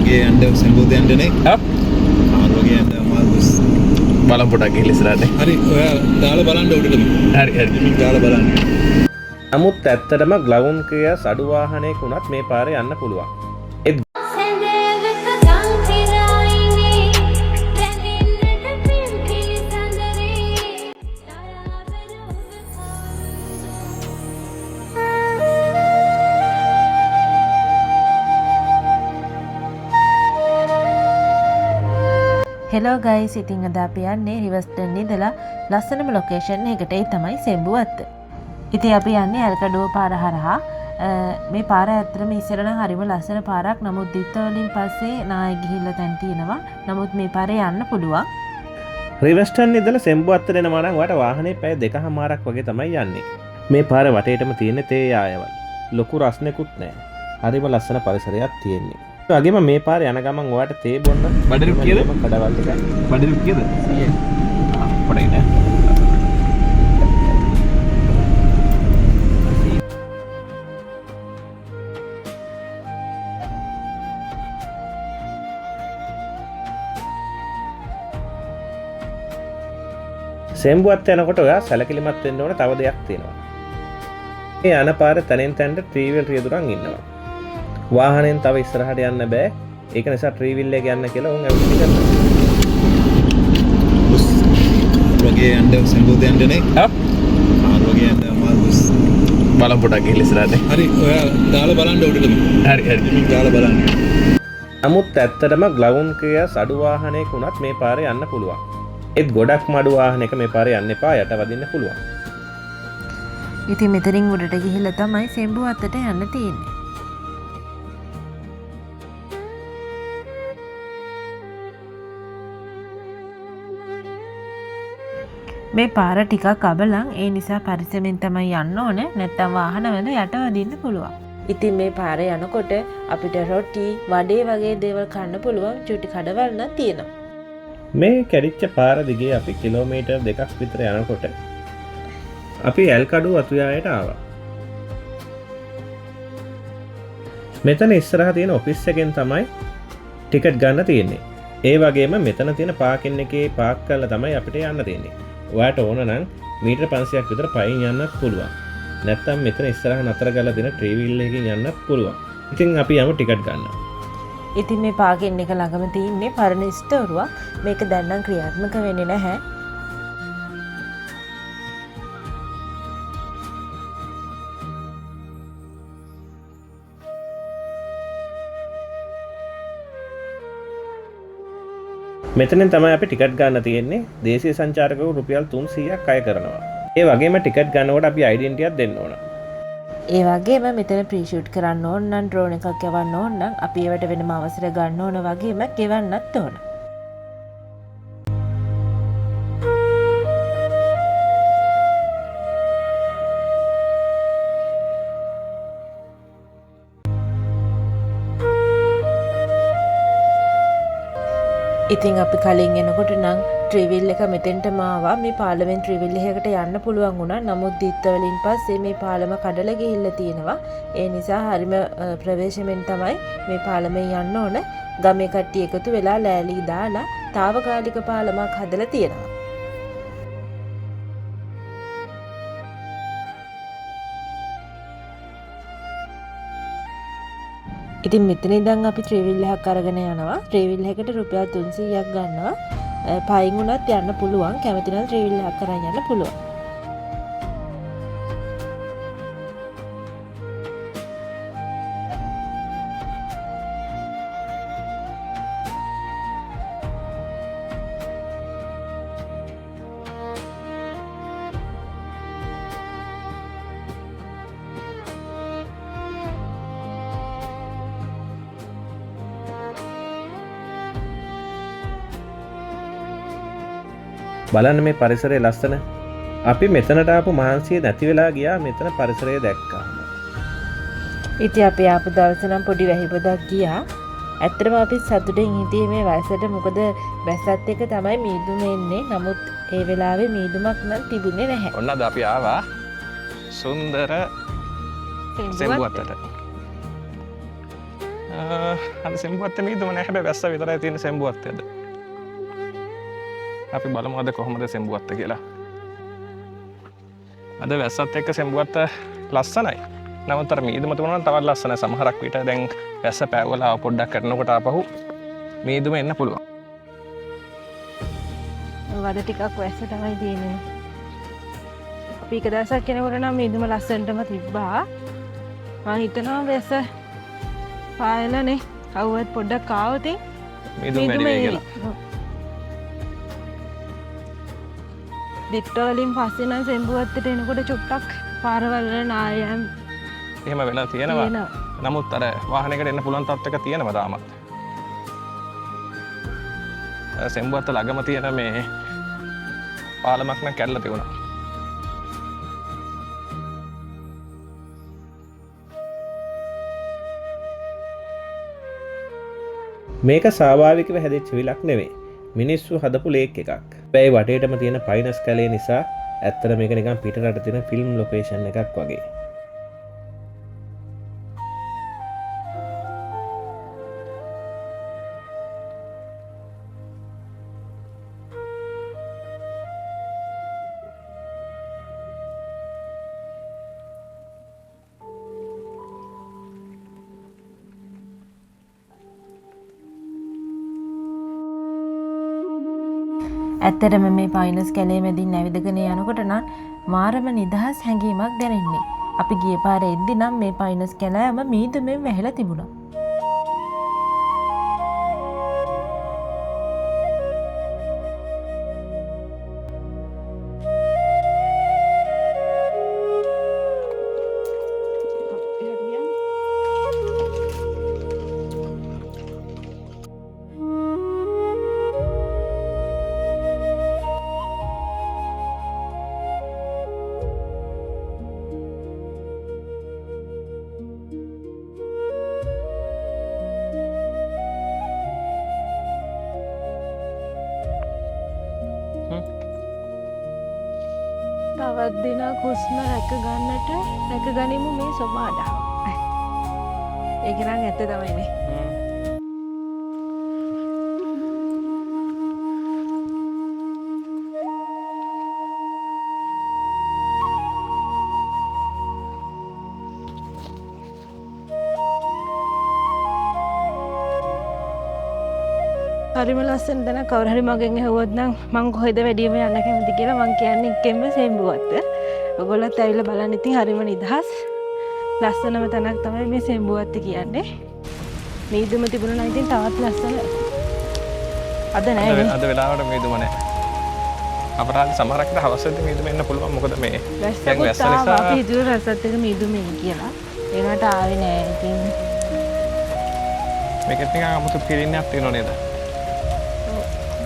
වගේ යන්න සම්බෝධ යන්නනේ. ආ ආර වගේ යන්න අමාරුස්. බලමු පොඩක් ගිහලා ඉස්සරහට. හරි ඔයා දාලා බලන්න උඩටම. හරි. ඉතින් දාලා බලන්න. නමුත් ඇත්තටම ග්ලවුන් ක්‍රියා අඩු වාහනයක වුණත් මේ පාරේ යන්න පුළුවන්. හෙලෝ ගයිස්, ඉතින් අද අපි යන්නේ රිවර්ස්ටන් ඉඳලා ලස්සනම ලොකේෂන් එකකට. ඒ තමයි සෙම්බුවත්ත. ඉතින් අපි යන්නේ ඇල්කඩුව පාර හරහා. මේ පාර ඇත්තටම ඉස්සර නම් හරිම ලස්සන පාරක්. නමුත් දිත්ත වලින් පස්සේ නාය ගිහිල්ලා තැන් තියෙනවා. නමුත් මේ පාරේ යන්න පුළුවන්. රිවර්ස්ටන් ඉඳලා සෙම්බුවත්ත දෙනවා නම් ඔයාලට වාහනේ පැය 2කමාරක් වගේ තමයි යන්නේ. මේ පාර වටේටම තියෙන තේ ආයවල්. ලොකු රස්නෙකුත් නැහැ. හරිම ලස්සන පරිසරයක් තියෙන්නේ. වගේම මේ පාරේ යන ගමන් ඔයාලට තේ බොන්න බඩරු කියද? කඩවල් ටිකයි. බඩරු කියද? 100. පොඩයි නේ. සෙම්බුවත් යනකොට ඔයා සැලකිලිමත් වෙන්න ඕන තව දෙයක් තියෙනවා. මේ යන පාරේ තැනින් තැනට ට්‍රීවිල් රියදුරන් ඉන්නවා. වාහනෙන් තව ඉස්සරහට යන්න බෑ. ඒක නිසා ට්‍රීවිල් එක යන්න කියලා උන් ඇවිත් කරනවා. වගේ යන්න සම්බෝධ යන්නනේ. ආ ආර වගේ යන්න අමාරුස්. බලමු පොඩක් ගිහලා ඉස්සරහට. හරි ඔයා දාලා බලන්න උඩටම. හරි. ඉතින් දාලා බලන්න. නමුත් ඇත්තටම ග්ලවුන් ක්‍රියා අඩු වාහනයක වුණත් මේ පාරේ යන්න පුළුවන්. ඒත් ගොඩක් මඩු වාහනයක මේ පාරේ යන්න එපා. යට වදින්න පුළුවන්. ඉතින් මෙතනින් උඩට ගිහිල්ලා තමයි සෙම්බුවත්තට යන්න තියෙන්නේ. මේ පාර ටිකක් අබලන්, ඒ නිසා පරිස්සමෙන් තමයි යන්න ඕන. නැත්තම් වාහනවල යට වදින්න පුළුවන්. ඉතින් මේ පාරේ යනකොට අපිට රොටි, වඩේ වගේ දේවල් කන්න පුළුවන්. චුටි කඩවල් නම් තියෙනවා. මේ කැඩිච්ච පාර දිගේ අපි කිලෝමීටර් 2ක් විතර යනකොට අපි ඇල්කඩුව අතුයායට ආවා. මෙතන ඉස්සරහ තියෙන ඔෆිස් එකෙන් තමයි ටිකට් ගන්න තියෙන්නේ. ඒ වගේම මෙතන තියෙන පාකින් එකේ පාක් කරලා තමයි අපිට යන්න තියෙන්නේ. ඔයාට ඕන නම් මීටර් 500ක් විතර පයින් යන්නත් පුළුවන්. නැත්තම් මෙතන ඉස්සරහ නතර කරලා දෙන ට්‍රීවිල් එකකින් යන්නත් පුළුවන්. ඉතින් අපි යමු ටිකට් ගන්න. ඉතින් මේ පාකින් එක ළඟම තියෙන්නේ පරණ ස්ටෝරුවක්. මේක දැන් නම් ක්‍රියාත්මක වෙන්නේ නැහැ. මෙතනින් තමයි අපි ටිකට් ගන්න තියෙන්නේ. දේශීය සංචාරකව රුපියල් 300ක් අය කරනවා. ඒ වගේම ටිකට් ගන්නකොට අපි ඩෙන්ටිටි එකක් දෙන්න ඕන. ඒ වගේම මෙතන ප්‍රීෂූට් කරන්න ඕන නම්, ඩ්‍රෝන් එකක් යවන්න ඕන නම් අපි ඒවට වෙනම අවසර ගන්න ඕන වගේම ගෙවන්නත් ඕන. ඉතින් අපි කලින් එනකොට නම් ට්‍රීවිල් එක මෙතෙන්ටම ආවා. මේ පාලමෙන් ට්‍රීවිල් එකකට යන්න පුළුවන් වුණා. නමුත් දිත්ත වලින් පස්සේ මේ පාලම කඩලා ගිහිල්ලා තියෙනවා. ඒ නිසා හරිම ප්‍රවේශමෙන් තමයි මේ පාලමෙන් යන්න ඕන. ගමේ කට්ටිය එකතු වෙලා ලෑලි දාලා తాවකාලික පාලමක් හදලා තියෙනවා. ඉතින් මෙතන ඉඳන් අපි ට්‍රීවිල් එකක් අරගෙන යනවා. ට්‍රීවිල් එකකට රුපියල් 300ක් ගන්නවා. පයින් උනත් යන්න පුළුවන්. කැමති නම් ට්‍රීවිල් එකක් කරන් යන්න පුළුවන්. බලන්න මේ පරිසරයේ ලස්සන. අපි මෙතනට ආපු මහන්සිය නැති වෙලා ගියා මෙතන පරිසරය දැක්කාම. ඉතින් අපි ආපු දවසේ නම් පොඩි වැහිපොදක් ගියා. ඇත්තටම අපි සතුටින් හිටියේ මේ වයසට. මොකද බැස්සත් එක තමයි මීදුම එන්නේ. නමුත් ඒ වෙලාවේ මීදුමක් නම් තිබුණේ නැහැ. ඔන්න අද අපි ආවා සුන්දර සෙම්බුවත්තට. අද සෙම්බුවත් මීදුම නෑ හැබැයි වැස්ස විතරයි තියෙන සෙම්බුවත් අද. අපි බලමු අද කොහොමද සෙම්බුවත් කියලා. අද වැස්සත් එක්ක සෙම්බුවත් ලස්සනයි. නමුත් අර මීදුම තිබුණා නම් තවත් ලස්සනයි. සමහරක් විට දැන් වැස්ස පෑවලා පොඩ්ඩක් කරනකොට ආපහු මීදුම එන්න පුළුවන්. වද ටිකක් වැස්ස තමයි තියෙන්නේ. අපි එක දවසක් කෙනෙකුට නම් මීදුම ලස්සනටම තිබ්බා. මම හිතනවා වැස්ස පායලානේ කවුවත් පොඩ්ඩක් ආවොත් මීදුම වැඩි වෙයි කියලා. දිට්ට වලින් පස්සේ නම් සෙම්බුවත්තට එනකොට චුට්ටක් පාරවල් වල නායම් එහෙම වෙලා තියෙනවා. නමුත් අර වාහනයකට එන්න පුළුවන් තත්ත්වයක තියෙනවා තාමත්. සෙම්බුවත්ත ළඟම තියෙන මේ පාලමක් නම් කැඩලා තිබුණා. මේක ස්වාභාවිකව හැදිච්ච විලක් නෙවෙයි. මිනිස්සු හදපු ලේක් එකක්. හැබැයි වටේටම තියෙන පයිනස් කැලේ නිසා ඇත්තට මේක නිකන් පිටරට තියෙන ෆිල්ම් ලොකේෂන් එකක් වගේ. ඇත්තටම මේ පයිනස් කැලේ මැදින් ඇවිදගෙන යනකොට නම් මාරම නිදහස් හැඟීමක් දැනෙන්නේ. අපි ගිය පාර එද්දි නම් මේ පයිනස් කැලෑම මීදුමෙන් වැහිලා තිබුණා. තවත් දිනක් හුස්ම රැක ගනිමු මේ සොබාඩාව. ඒක නම් ඇත්ත තමයිනේ. හරිම ලස්සන දැන කවුරු හරි මගෙන් ඇහුවොත් නම් මං කොහෙද වැඩිම යන්න කැමති කියලා මං කියන්නේ එක්කෙම සෙම්බුවත්ත. ඔයගොල්ලොත් ඇවිල්ලා බලන්න ඉතින් හරිම නිදහස්. ලස්සනම තැනක් තමයි මේ සෙම්බුවත්ත කියන්නේ. මීදුම තිබුණා නම් ඉතින් තවත් ලස්සන. අද නෑ. අද වෙලාවට මීදුම නෑ. අපරාධ සමහරකට හවසට මීදුම එන්න පුළුවන්. මොකද මේ දැන් වැස්ස නිසා අපි ඉදිරිය රසත් එක මීදුම එයි කියලා. ඒකට ආවේ නෑ ඉතින්. මේකත් නිකන් 아무තු පිළින්නයක් තියෙනව නේද?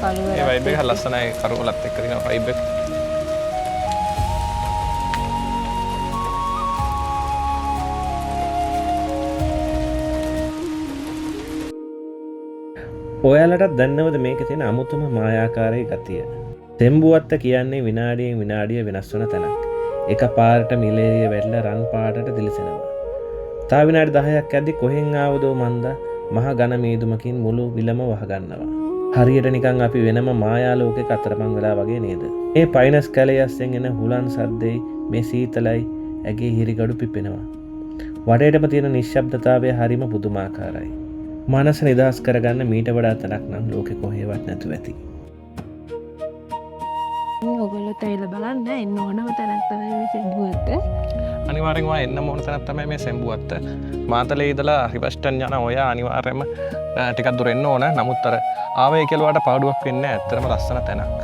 ඒ වයිබ් එක ලස්සනයි කරුවලත් එක්ක තියෙන වයිබ් එක. ඔයාලටත් දන්නවද මේක තියෙන අමුතුම මායාකාරී ගතිය? සෙම්බුවත්ත කියන්නේ විනාඩියෙන් විනාඩිය වෙනස් වන තැනක්. එක පාරට මිලේරිය වැටලා රන් පාටට දිලිසෙනවා. තව විනාඩි 10ක් යද්දි කොහෙන් ආවදෝ මන්දා මහ ඝන මීදුමකින් මුළු විලම වහගන්නවා. හරියට නිකන් අපි වෙනම මායා ලෝකයක අතරමං වෙලා වගේ නේද? මේ පයිනස් කැලේ අස්සෙන් එන හුලන් සද්දෙයි මේ සීතලයි ඇගේ හිරිගඩු පිපෙනවා. වටේටම තියෙන නිශ්ශබ්දතාවය හරිම පුදුමාකාරයි. මනස නිදහස් කරගන්න මීට වඩා තැනක් නම් ලෝකෙ කොහෙවත් නැතුව ඇති. ඔයගොල්ලෝ තේිලා බලන්න එන්න ඕනම තැනක් තමයි මේ සෙම්බුවත්ත. අනිවාර්යෙන්ම එන්න ඕන තැනක් තමයි මේ සෙම්බුවත්ත. මාතලේ ඉඳලා රිවර්ස්ටන් යන ඔය අනිවාර්යෙන්ම ටිකක් දුර එන්න ඕන. නමුත් අර ආවේ කියලාට පාඩුවක් වෙන්නේ නැහැ. ඇත්තටම ලස්සන තැනක්.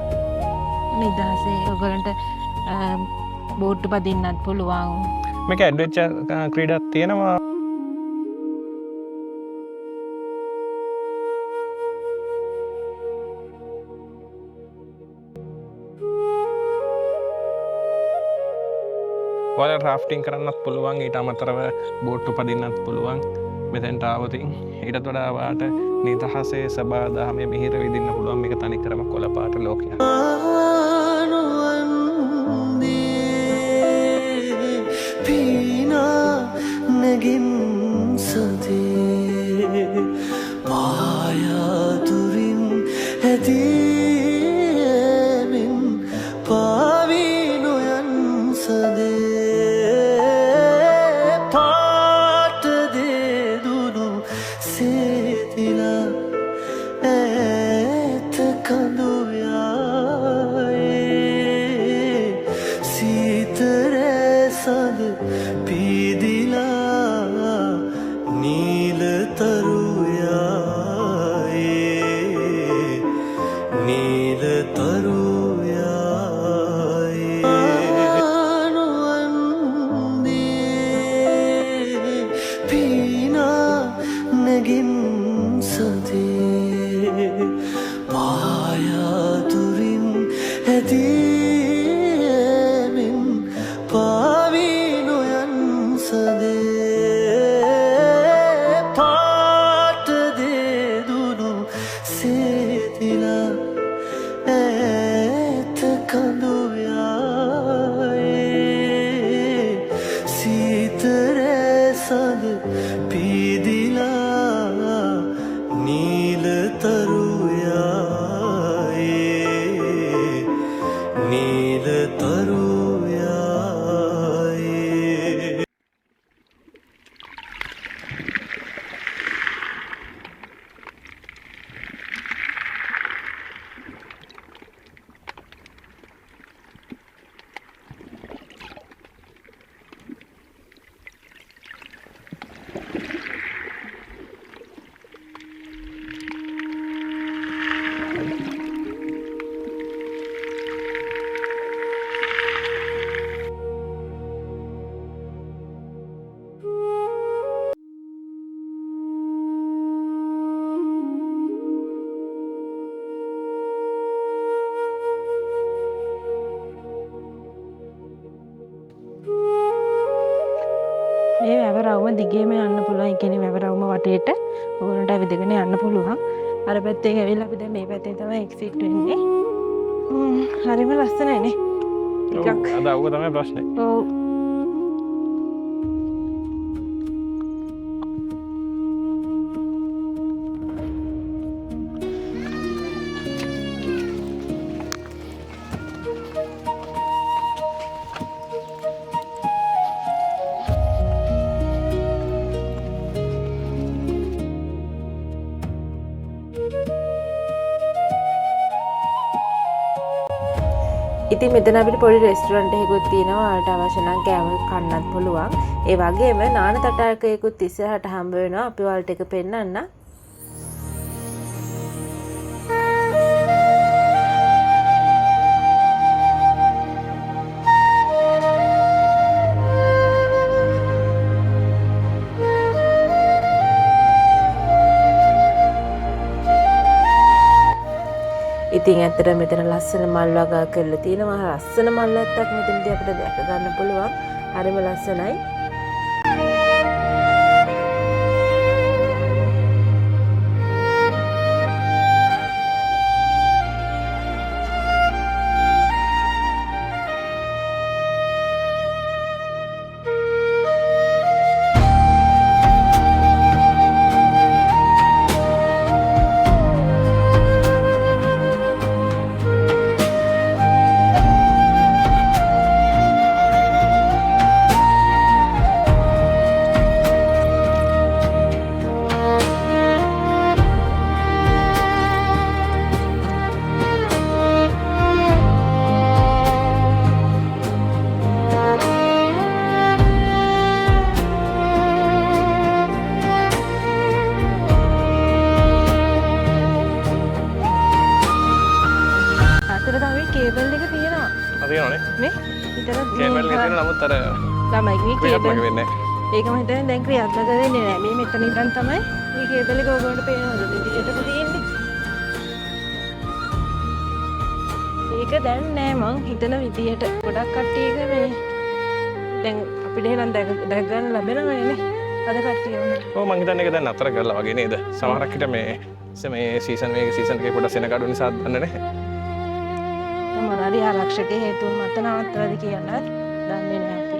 නිදහසේ ඔයගොල්ලන්ට බෝට් පදින්නත් පුළුවන්. මේක ඇඩ්වෙන්චර් ක්‍රීඩාවක් තියෙනවා. ඔයාලා රාෆ්ටිං කරන්නත් පුළුවන්. ඊට අමතරව බෝට් පදින්නත් පුළුවන්. මෙතෙන්ට ආවොතින් ඊටත් වඩා ඔයාට නිදහසේ සබාදහමේ මිහිර විඳින්න පුළුවන්. මේක තනිකරම කොළ පාට ලෝකයක්. පීනා නැගින් සතේ පායාතුරින් ඇතිමින් පාවී නොයන් සදේ පාට දේදුනු සේතිලා ඇත කඳුයායේ සීතරෑ සඳ පීදිලා නීලතරුයායේ නීලතරුයායේ ආනුවන්දී පීනා නැගින් සදේ පායාතුරින් ඇතිමින් පාවී නොයන් සදේ පාට දේදුනු සේතිලා ඇත කඳුයායේ සීතරෑ සඳ පීදිලා නීලතරුයායේ නීලතරුයායේ මේ වැවරවුම දිගේම යන්න පුළුවන්. ඒ කියන්නේ වැවරවුම වටේට ඕනට ඇවිදගෙන යන්න පුළුවන්. අර පැත්තෙන් ඇවිල්ලා අපි දැන් මේ පැත්තෙන් තමයි එක්සිට් වෙන්නේ. හරිම ලස්සනයි නේ. ටිකක්. අද අවුව තමයි ප්‍රශ්නේ. ඔව්. ඉතින් මෙතන අපිට පොඩි රෙස්ටුරන්ට් එකකුත් තියෙනවා. ඔයාලට අවශ්‍ය නම් කෑම කන්නත් පුළුවන්. ඒ වගේම නාන තටාකයකුත් ඉස්සරහට හම්බ වෙනවා. අපි ඔයාලට එක පෙන්නන්න. ඉතින් ඇත්තට මෙතන ලස්සන මල් වගා කරලා තියෙනවා. ලස්සන මල් ඇත්තක් මෙතනදී අපිට දැක ගන්න පුළුවන්. හරිම ලස්සනයි. කේබල් එක තියෙනවා. තියෙනවනේ. නේ? විතර කේබල් එක තියෙනවා නමුත් අර ළමයි මේ ක්‍රියාත්මක කේබල් වෙන්නේ ඒක මම හිතන්නේ දැන් ක්‍රියාත්මක වෙන්නේ නැහැ. මේ මෙතන ඉඳන් තමයි මේ කේබල් එක ඔයගොල්ලන්ට පේනවද? විදිහටම තියෙන්නේ. ඒක දැන් නෑ මං හිතන විදිහට. ගොඩක් කට්ටියක මේ දැන් අපිට එහෙනම් දැක ගන්න ලැබෙනවනේ නේ. අද කට්ටිය වුණා. ඔව් මං හිතන්නේ ඒක දැන් අතර කරලා වගේ නේද? සමහරක් හිට මේ සීසන් එකේ පොඩ සෙන කඩු නිසා දන්නේ නැහැ. මොනවාරි ආරක්ෂක හේතුන් මත නවත්තලාද කියන්නත් දන්නේ නැහැ අපි.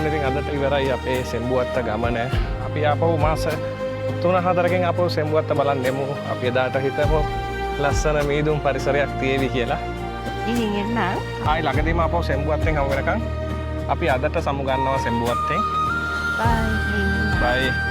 ඉතින් අදට ඉවරයි අපේ සෙම්බුවත්ත ගමන. අපි ආපහු මාස 3-4කින් ආපහු සෙම්බුවත්ත බලන්න එමු. අපි එදාට හිතමු ලස්සන මීදුම් පරිසරයක් තියෙවි කියලා. ඉතින් එන්න ආයි ළඟදීම ආපහු සෙම්බුවත්තෙන් හමු වෙනකන් අපි අදට සමු ගන්නවා සෙම්බුවත්තෙන්. බයි. බයි.